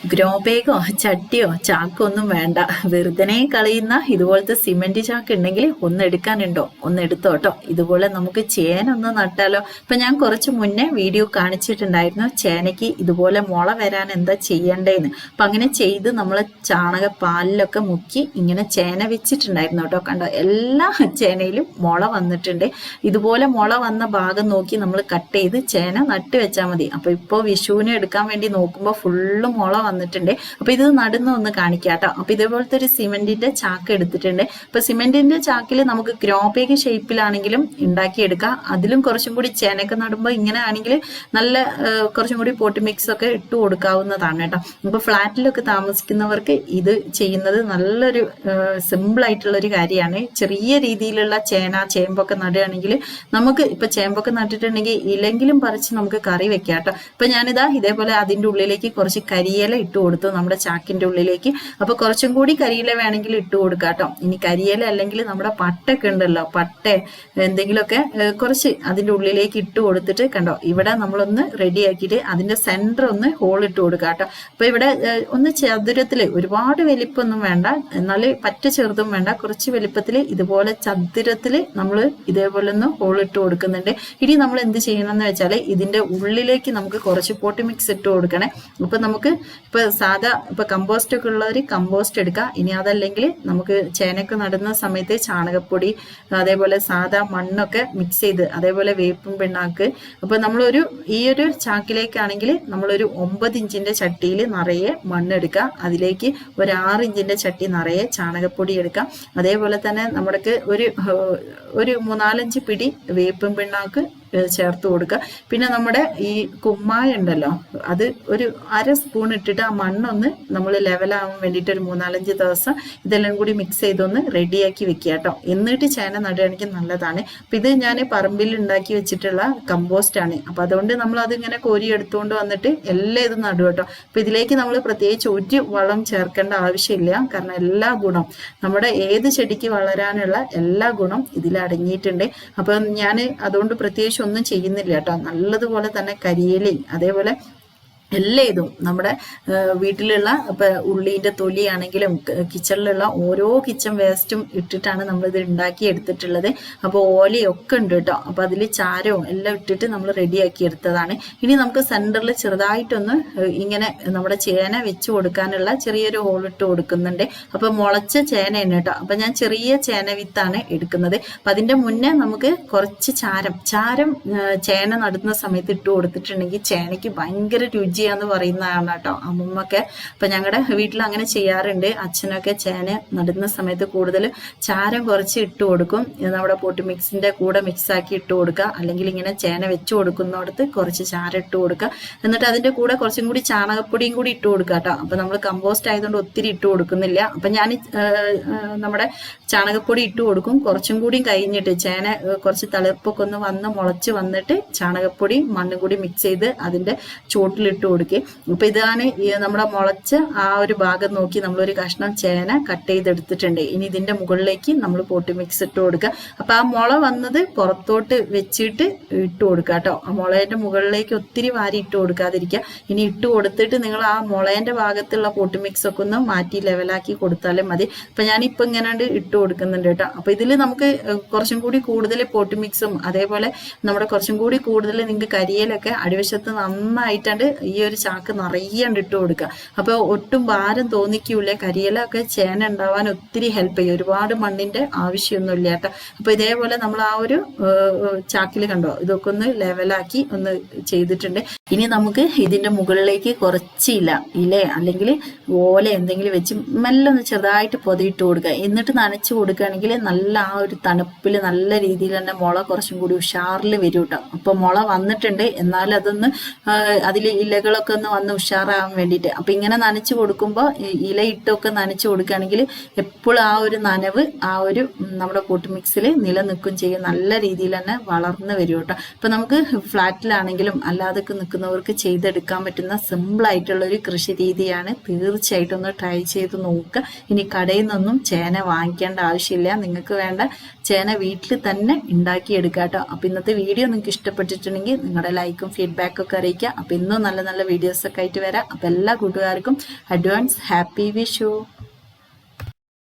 Grow ബാഗോ ചട്ടിയോ Chacko ഒന്നും വേണ്ട. വെറുതെ കളയുന്ന ഇതുപോലത്തെ സിമെന്റ് ചാക്ക് ഉണ്ടെങ്കിൽ ഒന്ന് എടുക്കാനുണ്ടോ? ഒന്ന് എടുത്തോട്ടോ. ഇതുപോലെ നമുക്ക് ചേന ഒന്ന് നട്ടാലോ. ഇപ്പൊ ഞാൻ കുറച്ച് മുന്നേ വീഡിയോ കാണിച്ചിട്ടുണ്ടായിരുന്നു ചേനയ്ക്ക് ഇതുപോലെ മുള വരാൻ എന്താ ചെയ്യണ്ടേന്ന്. അപ്പൊ അങ്ങനെ ചെയ്ത് നമ്മൾ ചാണകപ്പാലിലൊക്കെ മുക്കി ഇങ്ങനെ ചേന വെച്ചിട്ടുണ്ടായിരുന്നു കേട്ടോ. കണ്ടോ, എല്ലാ ചേനയിലും മുള വന്നിട്ടുണ്ട്. ഇതുപോലെ മുള വന്ന ഭാഗം നോക്കി നമ്മൾ കട്ട് ചെയ്ത് ചേന നട്ട് വെച്ചാൽ മതി. അപ്പൊ ഇപ്പൊ വിഷുവിനെ എടുക്കാൻ വേണ്ടി നോക്കുമ്പോൾ ഫുള്ള് മുള വന്നിട്ടുണ്ട്. അപ്പൊ ഇത് നടുന്ന ഒന്ന് കാണിക്കാട്ടോ. അപ്പൊ ഇതേപോലത്തെ ഒരു സിമെന്റിന്റെ ചാക്ക് എടുത്തിട്ടുണ്ട്. അപ്പൊ സിമെന്റിന്റെ ചാക്കിൽ നമുക്ക് ഗ്രോ ബാഗ് ഷേപ്പിലാണെങ്കിലും ഉണ്ടാക്കിയെടുക്കാം. അതിലും കുറച്ചും കൂടി ചേനയൊക്കെ നടുമ്പോൾ ഇങ്ങനെ ആണെങ്കിൽ നല്ല കുറച്ചും കൂടി പോട്ടി മിക്സ് ഒക്കെ ഇട്ട് കൊടുക്കാവുന്നതാണ് കേട്ടോ. അപ്പൊ ഫ്ലാറ്റിലൊക്കെ താമസിക്കുന്നവർക്ക് ഇത് ചെയ്യുന്നത് നല്ലൊരു സിമ്പിൾ ആയിട്ടുള്ള ഒരു കാര്യമാണ്. ചെറിയ രീതിയിലുള്ള ചേന ചേമ്പൊക്കെ നടുകയാണെങ്കിൽ നമുക്ക് ഇപ്പൊ ചേമ്പൊക്കെ നട്ടിട്ടുണ്ടെങ്കിൽ ഇലെങ്കിലും പറിച്ച് നമുക്ക് കറി വെക്കാം കേട്ടോ. ഇപ്പൊ ഞാനിതാ ഇതേപോലെ അതിന്റെ ഉള്ളിലേക്ക് കുറച്ച് കരിയില ഇട്ട് കൊടുത്തു നമ്മുടെ ചാക്കിന്റെ ഉള്ളിലേക്ക്. അപ്പൊ കുറച്ചും കൂടി കരിയില വേണമെങ്കിൽ ഇട്ട് കൊടുക്കാം കേട്ടോ. ഇനി കരിയില അല്ലെങ്കിൽ നമ്മുടെ പട്ടൊക്കെ ഉണ്ടല്ലോ, പട്ട എന്തെങ്കിലുമൊക്കെ കുറച്ച് അതിന്റെ ഉള്ളിലേക്ക് ഇട്ട് കൊടുത്തിട്ട് കണ്ടോ, ഇവിടെ നമ്മളൊന്ന് റെഡിയാക്കിയിട്ട് അതിന്റെ സെന്റർ ഒന്ന് ഹോൾ ഇട്ട് കൊടുക്കാം കേട്ടോ. അപ്പൊ ഇവിടെ ഒന്ന് ചതുരത്തില്, ഒരുപാട് വലിപ്പമൊന്നും വേണ്ട, എന്നാല് പറ്റ ചെറുതും വേണ്ട, കുറച്ച് വലിപ്പത്തില് ഇതുപോലെ ചതുരത്തില് നമ്മൾ ഇതേപോലെ ഒന്ന് ഹോൾ ഇട്ട് കൊടുക്കുന്നുണ്ട്. ഇനി നമ്മൾ എന്ത് ചെയ്യണം എന്ന് വെച്ചാല് ഇതിന്റെ ഉള്ളിലേക്ക് നമുക്ക് കുറച്ച് പോട്ടി മിക്സ് ഇട്ട് കൊടുക്കണേ. അപ്പൊ നമുക്ക് ഇപ്പൊ സാധാ ഇപ്പൊ കമ്പോസ്റ്റ് ഒക്കെ ഉള്ളവർ കമ്പോസ്റ്റ് എടുക്കാം. ഇനി അതല്ലെങ്കിൽ നമുക്ക് ചേനയൊക്കെ നടുന്ന സമയത്ത് ചാണകപ്പൊടി അതേപോലെ സാധാ മണ്ണൊക്കെ മിക്സ് ചെയ്ത് അതേപോലെ വേപ്പും പിണ്ണാക്ക്. അപ്പൊ നമ്മളൊരു ഈ ഒരു ചാക്കിലേക്കാണെങ്കിൽ നമ്മളൊരു 9 ഇഞ്ചിന്റെ ചട്ടിയിൽ നിറയെ മണ്ണെടുക്കാം. അതിലേക്ക് ഒരു 6 ഇഞ്ചിന്റെ ചട്ടി നിറയെ ചാണകപ്പൊടി എടുക്കാം. അതേപോലെ തന്നെ നമ്മൾക്ക് ഒരു 3-4 പിടി വേപ്പും പിണ്ണാക്ക് ചേർത്ത് കൊടുക്കുക. പിന്നെ നമ്മുടെ ഈ കുമ്മായ ഉണ്ടല്ലോ, അത് ഒരു 1/2 സ്പൂൺ ഇട്ടിട്ട് ആ മണ്ണൊന്ന് നമ്മൾ ലെവലാവാൻ വേണ്ടിയിട്ട് ഒരു 3-4 ദിവസം ഇതെല്ലാം കൂടി മിക്സ് ചെയ്തൊന്ന് റെഡിയാക്കി വെക്കുക കേട്ടോ. എന്നിട്ട് ചേന നടുകയാണെങ്കിൽ നല്ലതാണ്. അപ്പൊ ഇത് ഞാൻ പറമ്പിൽ ഉണ്ടാക്കി വെച്ചിട്ടുള്ള കമ്പോസ്റ്റ് ആണ്. അപ്പൊ അതുകൊണ്ട് നമ്മൾ അതിങ്ങനെ കോരി എടുത്തുകൊണ്ട് വന്നിട്ട് എല്ലാം ഇത് നടും കേട്ടോ. അപ്പൊ ഇതിലേക്ക് നമ്മൾ പ്രത്യേകിച്ച് ഒരു വളം ചേർക്കേണ്ട ആവശ്യമില്ല. കാരണം എല്ലാ ഗുണം നമ്മുടെ ഏത് ചെടിക്ക് വളരാനുള്ള എല്ലാ ഗുണം ഇതിൽ അടങ്ങിയിട്ടുണ്ട്. അപ്പൊ ഞാൻ അതുകൊണ്ട് പ്രത്യേകിച്ച് ഒന്നും ചെയ്യുന്നില്ല കേട്ടോ. നല്ലതുപോലെ തന്നെ കരിയിലയും അതേപോലെ എല്ലാ ഇതും നമ്മുടെ വീട്ടിലുള്ള ഇപ്പൊ ഉള്ളിന്റെ തൊലിയാണെങ്കിലും കിച്ചണിലുള്ള ഓരോ കിച്ചൺ വേസ്റ്റും ഇട്ടിട്ടാണ് നമ്മൾ ഇത് ഉണ്ടാക്കി എടുത്തിട്ടുള്ളത്. അപ്പൊ ഓലയൊക്കെ ഉണ്ട് കേട്ടോ. അപ്പൊ അതിൽ ചാരവും എല്ലാം ഇട്ടിട്ട് നമ്മൾ റെഡിയാക്കി എടുത്തതാണ്. ഇനി നമുക്ക് സെന്ററിൽ ചെറുതായിട്ടൊന്ന് ഇങ്ങനെ നമ്മുടെ ചേന വെച്ച് കൊടുക്കാനുള്ള ചെറിയൊരു ഹോൾ ഇട്ട് കൊടുക്കുന്നുണ്ട്. അപ്പൊ മുളച്ച ചേനയാണ് കേട്ടോ. അപ്പൊ ഞാൻ ചെറിയ ചേന വിത്താണ് എടുക്കുന്നത്. അപ്പൊ അതിന്റെ മുന്നേ നമുക്ക് കുറച്ച് ചാരം ചേന നടുന്ന സമയത്ത് ഇട്ട് കൊടുത്തിട്ടുണ്ടെങ്കിൽ ചേനയ്ക്ക് ഭയങ്കര രുചിയാന്ന് പറയുന്നതാണ് കേട്ടോ അമ്മമ്മൊക്കെ. അപ്പൊ ഞങ്ങളുടെ വീട്ടിൽ അങ്ങനെ ചെയ്യാറുണ്ട്. അച്ഛനൊക്കെ ചേന നടുന്ന സമയത്ത് കൂടുതൽ ചാരം കുറച്ച് ഇട്ട് കൊടുക്കും. നമ്മുടെ പോട്ടി മിക്സിന്റെ കൂടെ മിക്സ് ആക്കി ഇട്ട് കൊടുക്കുക. അല്ലെങ്കിൽ ഇങ്ങനെ ചേന വെച്ച് കൊടുക്കുന്നിടത്ത് കുറച്ച് ചാരം ഇട്ട് കൊടുക്കുക. എന്നിട്ട് അതിന്റെ കൂടെ കുറച്ചും കൂടി ചാണകപ്പൊടിയും കൂടി ഇട്ട് കൊടുക്കുക കേട്ടോ. അപ്പൊ നമ്മൾ കമ്പോസ്റ്റ് ആയതുകൊണ്ട് ഒത്തിരി ഇട്ട് കൊടുക്കുന്നില്ല. അപ്പൊ ഞാൻ നമ്മുടെ ചാണകപ്പൊടി ഇട്ട് കൊടുക്കും. കുറച്ചും കൂടി കഴിഞ്ഞിട്ട് ചേന കുറച്ച് തളിർപ്പൊക്കെ ഒന്ന് വന്ന് മുളച്ച് വന്നിട്ട് ചാണകപ്പൊടി മണ്ണും കൂടി മിക്സ് ചെയ്ത് അതിന്റെ ചോട്ടിലിട്ട് കൊടുക്കുക. അപ്പൊ ഇതാണ് നമ്മുടെ മുളച്ച ആ ഒരു ഭാഗം നോക്കി നമ്മളൊരു കഷ്ണം ചേന കട്ട് ചെയ്തെടുത്തിട്ടുണ്ട്. ഇനി ഇതിന്റെ മുകളിലേക്ക് നമ്മൾ പോട്ടി മിക്സ് ഇട്ട് കൊടുക്കുക. അപ്പൊ ആ മുള വന്നത് പുറത്തോട്ട് വെച്ചിട്ട് ഇട്ട് കൊടുക്കുക കേട്ടോ. ആ മുളേന്റെ മുകളിലേക്ക് ഒത്തിരി വാരി ഇട്ട് കൊടുക്കാതിരിക്കുക. ഇനി ഇട്ട് കൊടുത്തിട്ട് നിങ്ങൾ ആ മുളേന്റെ ഭാഗത്തുള്ള പോട്ടി മിക്സ് ഒക്കെ ഒന്ന് മാറ്റി ലെവലാക്കി കൊടുത്താലും മതി. അപ്പൊ ഞാനിപ്പോ ഇങ്ങനെ ഇട്ട് കൊടുക്കുന്നുണ്ട് കേട്ടോ. അപ്പൊ ഇതിൽ നമുക്ക് കുറച്ചും കൂടി കൂടുതൽ പോട്ടി മിക്സും അതേപോലെ നമ്മുടെ കുറച്ചും കൂടി കൂടുതൽ നിങ്ങൾക്ക് കരിയിലൊക്കെ അടിവശത്ത് നന്നായിട്ടാണ്ട് ഈ ഒരു ചാക്ക് നിറയെ ഇട്ട് കൊടുക്കുക. അപ്പൊ ഒട്ടും ഭാരം തോന്നിക്കൂല. കരിയിലൊക്കെ ചേന ഉണ്ടാവാൻ ഒത്തിരി ഹെൽപ്പ് ചെയ്യും. ഒരുപാട് മണ്ണിന്റെ ആവശ്യമൊന്നുമില്ല കേട്ടോ. അപ്പൊ ഇതേപോലെ നമ്മൾ ആ ഒരു ചാക്കിൽ കണ്ടോ ഇതൊക്കെ ഒന്ന് ലെവലാക്കി ഒന്ന് ചെയ്തിട്ടുണ്ട്. ഇനി നമുക്ക് ഇതിന്റെ മുകളിലേക്ക് കുറച്ച് ഇല അല്ലെങ്കിൽ ഓല എന്തെങ്കിലും വെച്ച് മെല്ലെ ഒന്ന് ചെറുതായിട്ട് പൊതിയിട്ട് കൊടുക്കുക. എന്നിട്ട് നനച്ചു കൊടുക്കുകയാണെങ്കിൽ നല്ല ആ ഒരു തണുപ്പിൽ നല്ല രീതിയിൽ തന്നെ മുള കുറച്ചും കൂടി ഉഷാറിൽ വരും കേട്ടോ. അപ്പൊ മുള വന്നിട്ടുണ്ട്, എന്നാൽ അതൊന്ന് അതിൽ ഇലകളൊക്കെ ഒന്ന് വന്ന് ഉഷാറാകാൻ വേണ്ടിയിട്ട്. അപ്പൊ ഇങ്ങനെ നനച്ചു കൊടുക്കുമ്പോൾ ഇല ഇട്ടൊക്കെ നനച്ചു കൊടുക്കുകയാണെങ്കിൽ എപ്പോഴും ആ ഒരു നനവ് ആ ഒരു നമ്മുടെ പോട്ടി മിക്സിൽ നിലനിൽക്കും ചെയ്യും. നല്ല രീതിയിൽ തന്നെ വളർന്നു വരും കേട്ടോ. അപ്പൊ നമുക്ക് ഫ്ലാറ്റിലാണെങ്കിലും അല്ലാതൊക്കെ നിൽക്കുന്നവർക്ക് ചെയ്തെടുക്കാൻ പറ്റുന്ന സിമ്പിൾ ആയിട്ടുള്ള ഒരു കൃഷി രീതിയാണ്. തീർച്ചയായിട്ടും ഒന്ന് ട്രൈ ചെയ്ത് നോക്കുക. ഇനി കടയിൽ നിന്നൊന്നും ചേന വാങ്ങിക്കേണ്ട ആവശ്യമില്ല. നിങ്ങൾക്ക് വേണ്ട ചേന വീട്ടിൽ തന്നെ ഉണ്ടാക്കിയെടുക്കുക കേട്ടോ. അപ്പോൾ ഇന്നത്തെ വീഡിയോ നിങ്ങൾക്ക് ഇഷ്ടപ്പെട്ടിട്ടുണ്ടെങ്കിൽ നിങ്ങളുടെ ലൈക്കും ഫീഡ്ബാക്കും ഒക്കെ അറിയിക്കുക. അപ്പോൾ ഇന്നും നല്ല നല്ല വീഡിയോസൊക്കെ ആയിട്ട് വരാം. അപ്പോൾ എല്ലാ കൂട്ടുകാർക്കും അഡ്വാൻസ് ഹാപ്പി വിഷു.